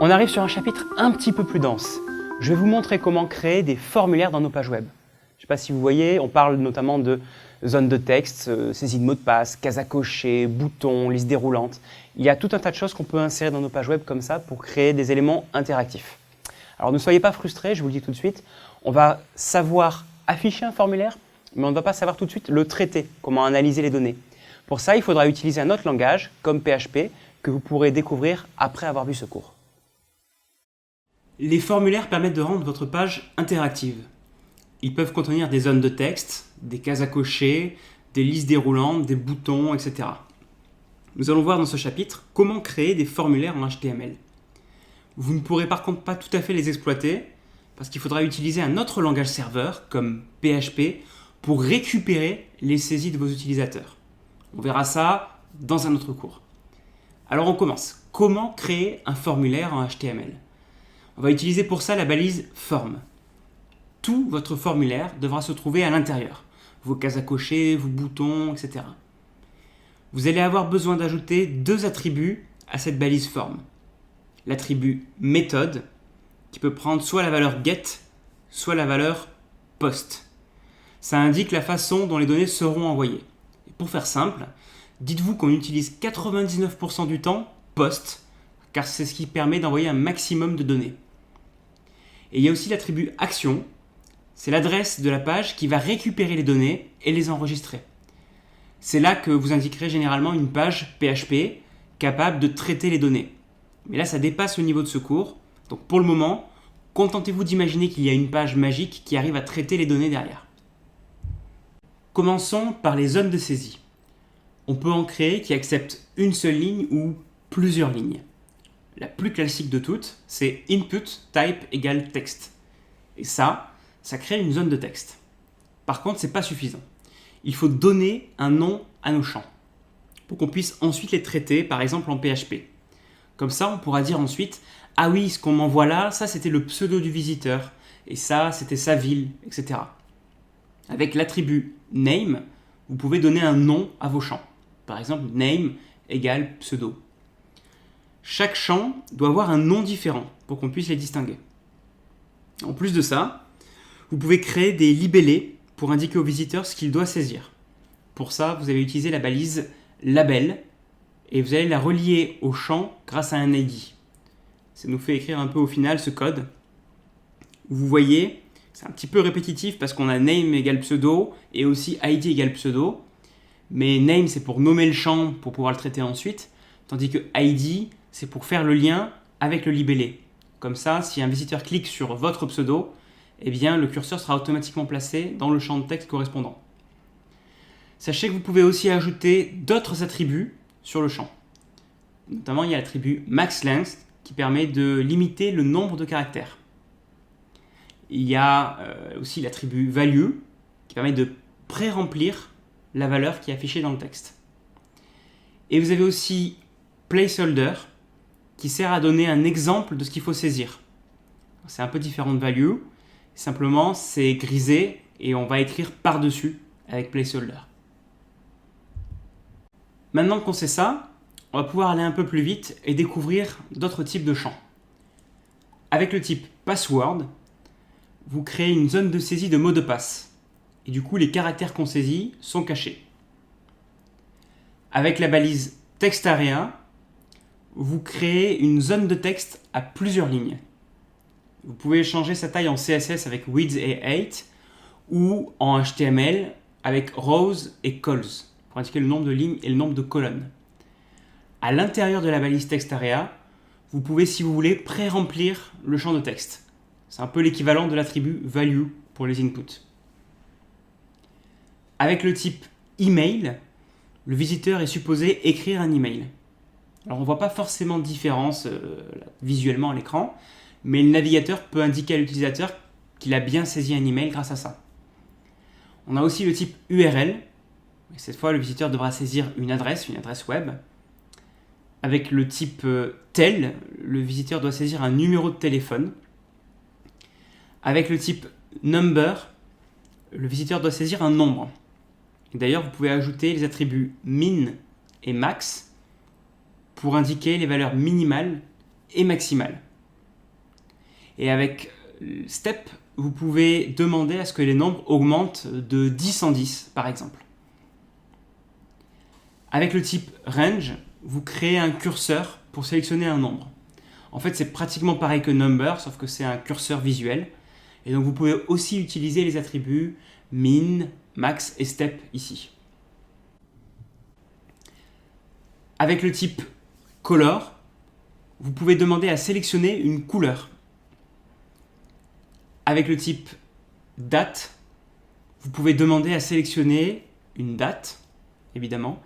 On arrive sur un chapitre un petit peu plus dense. Je vais vous montrer comment créer des formulaires dans nos pages web. Je ne sais pas si vous voyez, on parle notamment de zones de texte, saisie de mots de passe, cases à cocher, boutons, liste déroulante. Il y a tout un tas de choses qu'on peut insérer dans nos pages web comme ça pour créer des éléments interactifs. Alors ne soyez pas frustrés, je vous le dis tout de suite, on va savoir afficher un formulaire, mais on ne va pas savoir tout de suite le traiter, comment analyser les données. Pour ça, il faudra utiliser un autre langage, comme PHP, que vous pourrez découvrir après avoir vu ce cours. Les formulaires permettent de rendre votre page interactive. Ils peuvent contenir des zones de texte, des cases à cocher, des listes déroulantes, des boutons, etc. Nous allons voir dans ce chapitre comment créer des formulaires en HTML. Vous ne pourrez par contre pas tout à fait les exploiter parce qu'il faudra utiliser un autre langage serveur comme PHP pour récupérer les saisies de vos utilisateurs. On verra ça dans un autre cours. Alors on commence. Comment créer un formulaire en HTML ? On va utiliser pour ça la balise form. Tout votre formulaire devra se trouver à l'intérieur. Vos cases à cocher, vos boutons, etc. Vous allez avoir besoin d'ajouter deux attributs à cette balise form. L'attribut méthode, qui peut prendre soit la valeur get, soit la valeur post. Ça indique la façon dont les données seront envoyées. Et pour faire simple, dites-vous qu'on utilise 99% du temps post, car c'est ce qui permet d'envoyer un maximum de données. Et il y a aussi l'attribut action, c'est l'adresse de la page qui va récupérer les données et les enregistrer. C'est là que vous indiquerez généralement une page PHP capable de traiter les données. Mais là, ça dépasse le niveau de ce cours. Donc pour le moment, contentez-vous d'imaginer qu'il y a une page magique qui arrive à traiter les données derrière. Commençons par les zones de saisie. On peut en créer qui acceptent une seule ligne ou plusieurs lignes. La plus classique de toutes, c'est input type égale texte. Et ça crée une zone de texte. Par contre, ce n'est pas suffisant. Il faut donner un nom à nos champs pour qu'on puisse ensuite les traiter, par exemple en PHP. Comme ça, on pourra dire ensuite « Ah oui, ce qu'on m'envoie là, ça c'était le pseudo du visiteur, et ça c'était sa ville, etc. » Avec l'attribut name, vous pouvez donner un nom à vos champs. Par exemple, name égale pseudo. Chaque champ doit avoir un nom différent pour qu'on puisse les distinguer. En plus de ça, vous pouvez créer des libellés pour indiquer au visiteur ce qu'il doit saisir. Pour ça, vous allez utiliser la balise label et vous allez la relier au champ grâce à un ID. Ça nous fait écrire un peu au final ce code. Vous voyez, c'est un petit peu répétitif parce qu'on a name égale pseudo et aussi ID égale pseudo. Mais name, c'est pour nommer le champ pour pouvoir le traiter ensuite, tandis que ID, c'est pour faire le lien avec le libellé. Comme ça, si un visiteur clique sur votre pseudo, eh bien, le curseur sera automatiquement placé dans le champ de texte correspondant. Sachez que vous pouvez aussi ajouter d'autres attributs sur le champ. Notamment, il y a l'attribut maxLength qui permet de limiter le nombre de caractères. Il y a aussi l'attribut value qui permet de pré-remplir la valeur qui est affichée dans le texte. Et vous avez aussi placeholder qui sert à donner un exemple de ce qu'il faut saisir. C'est un peu différent de value. Simplement, c'est grisé et on va écrire par-dessus avec placeholder. Maintenant qu'on sait ça, on va pouvoir aller un peu plus vite et découvrir d'autres types de champs. Avec le type password, vous créez une zone de saisie de mots de passe. Et du coup, les caractères qu'on saisit sont cachés. Avec la balise textArea, vous créez une zone de texte à plusieurs lignes. Vous pouvez changer sa taille en CSS avec width et height ou en HTML avec rows et cols pour indiquer le nombre de lignes et le nombre de colonnes. À l'intérieur de la balise textArea, vous pouvez, si vous voulez, pré-remplir le champ de texte. C'est un peu l'équivalent de l'attribut value pour les inputs. Avec le type email, le visiteur est supposé écrire un email. Alors on ne voit pas forcément de différence visuellement à l'écran, mais le navigateur peut indiquer à l'utilisateur qu'il a bien saisi un email grâce à ça. On a aussi le type URL. Cette fois, le visiteur devra saisir une adresse web. Avec le type tel, le visiteur doit saisir un numéro de téléphone. Avec le type number, le visiteur doit saisir un nombre. D'ailleurs, vous pouvez ajouter les attributs min et max pour indiquer les valeurs minimales et maximales. Et avec step, vous pouvez demander à ce que les nombres augmentent de 10 en 10, par exemple. Avec le type range, vous créez un curseur pour sélectionner un nombre. En fait, c'est pratiquement pareil que number, sauf que c'est un curseur visuel. Et donc, vous pouvez aussi utiliser les attributs min, max et step ici. Avec le type color, vous pouvez demander à sélectionner une couleur. Avec le type date, vous pouvez demander à sélectionner une date, évidemment.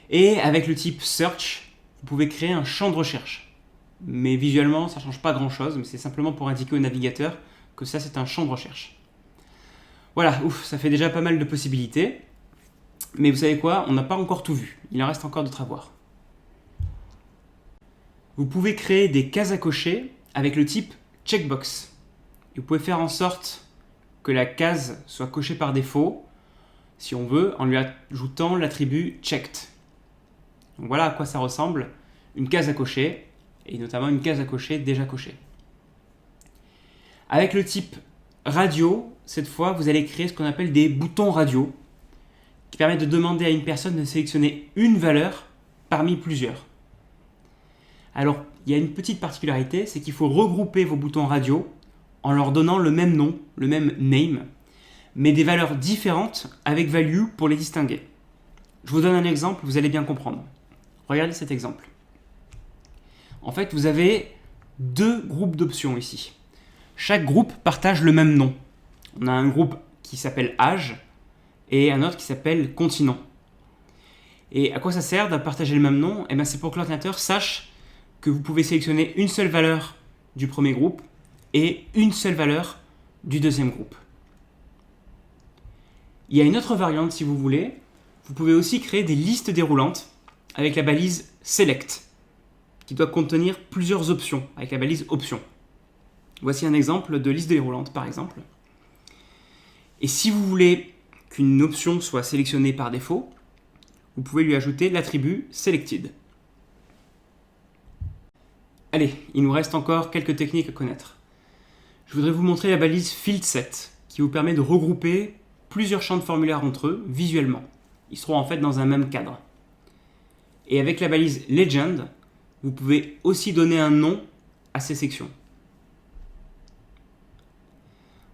Et avec le type search, vous pouvez créer un champ de recherche. Mais visuellement, ça ne change pas grand-chose, mais c'est simplement pour indiquer au navigateur que ça, c'est un champ de recherche. Voilà, ça fait déjà pas mal de possibilités. Mais vous savez quoi, on n'a pas encore tout vu. Il en reste encore d'autres à voir. Vous pouvez créer des cases à cocher avec le type checkbox. Vous pouvez faire en sorte que la case soit cochée par défaut, si on veut, en lui ajoutant l'attribut checked. Donc voilà à quoi ça ressemble, une case à cocher, et notamment une case à cocher déjà cochée. Avec le type radio, cette fois, vous allez créer ce qu'on appelle des boutons radio, qui permettent de demander à une personne de sélectionner une valeur parmi plusieurs. Alors, il y a une petite particularité, c'est qu'il faut regrouper vos boutons radio en leur donnant le même nom, le même name, mais des valeurs différentes avec value pour les distinguer. Je vous donne un exemple, vous allez bien comprendre. Regardez cet exemple. En fait, vous avez deux groupes d'options ici. Chaque groupe partage le même nom. On a un groupe qui s'appelle âge et un autre qui s'appelle continent. Et à quoi ça sert de partager le même nom? C'est pour que l'ordinateur sache que vous pouvez sélectionner une seule valeur du premier groupe et une seule valeur du deuxième groupe. Il y a une autre variante si vous voulez. Vous pouvez aussi créer des listes déroulantes avec la balise select, qui doit contenir plusieurs options, avec la balise option. Voici un exemple de liste déroulante par exemple. Et si vous voulez qu'une option soit sélectionnée par défaut, vous pouvez lui ajouter l'attribut selected. Allez, il nous reste encore quelques techniques à connaître. Je voudrais vous montrer la balise fieldset, qui vous permet de regrouper plusieurs champs de formulaire entre eux visuellement. Ils seront en fait dans un même cadre. Et avec la balise legend, vous pouvez aussi donner un nom à ces sections.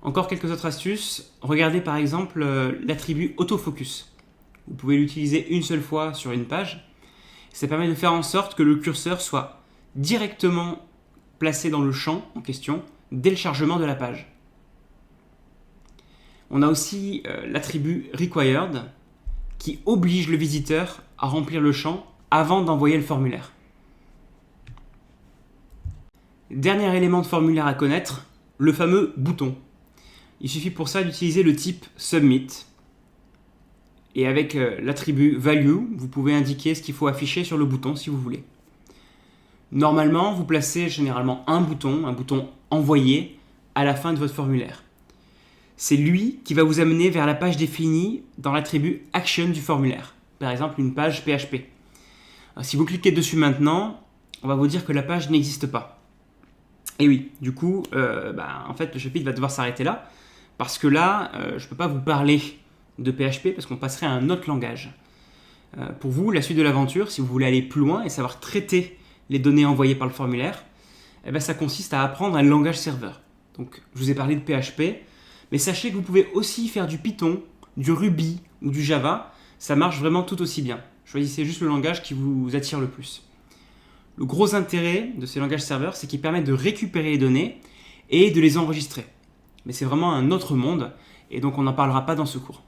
Encore quelques autres astuces. Regardez par exemple l'attribut autofocus. Vous pouvez l'utiliser une seule fois sur une page. Ça permet de faire en sorte que le curseur soit directement placé dans le champ en question dès le chargement de la page. On a aussi l'attribut required qui oblige le visiteur à remplir le champ avant d'envoyer le formulaire. Dernier élément de formulaire à connaître, le fameux bouton. Il suffit pour ça d'utiliser le type submit. Et avec l'attribut value, vous pouvez indiquer ce qu'il faut afficher sur le bouton si vous voulez. Normalement, vous placez généralement un bouton envoyer à la fin de votre formulaire. C'est lui qui va vous amener vers la page définie dans l'attribut action du formulaire. Par exemple, une page PHP. Alors, si vous cliquez dessus maintenant, on va vous dire que la page n'existe pas. Et oui, du coup, en fait, le chapitre va devoir s'arrêter là, parce que là, je ne peux pas vous parler de PHP, parce qu'on passerait à un autre langage. Pour vous, la suite de l'aventure, si vous voulez aller plus loin et savoir traiter les données envoyées par le formulaire, ça consiste à apprendre un langage serveur. Donc, je vous ai parlé de PHP, mais sachez que vous pouvez aussi faire du Python, du Ruby ou du Java. Ça marche vraiment tout aussi bien. Choisissez juste le langage qui vous attire le plus. Le gros intérêt de ces langages serveurs, c'est qu'ils permettent de récupérer les données et de les enregistrer. Mais c'est vraiment un autre monde, et donc on n'en parlera pas dans ce cours.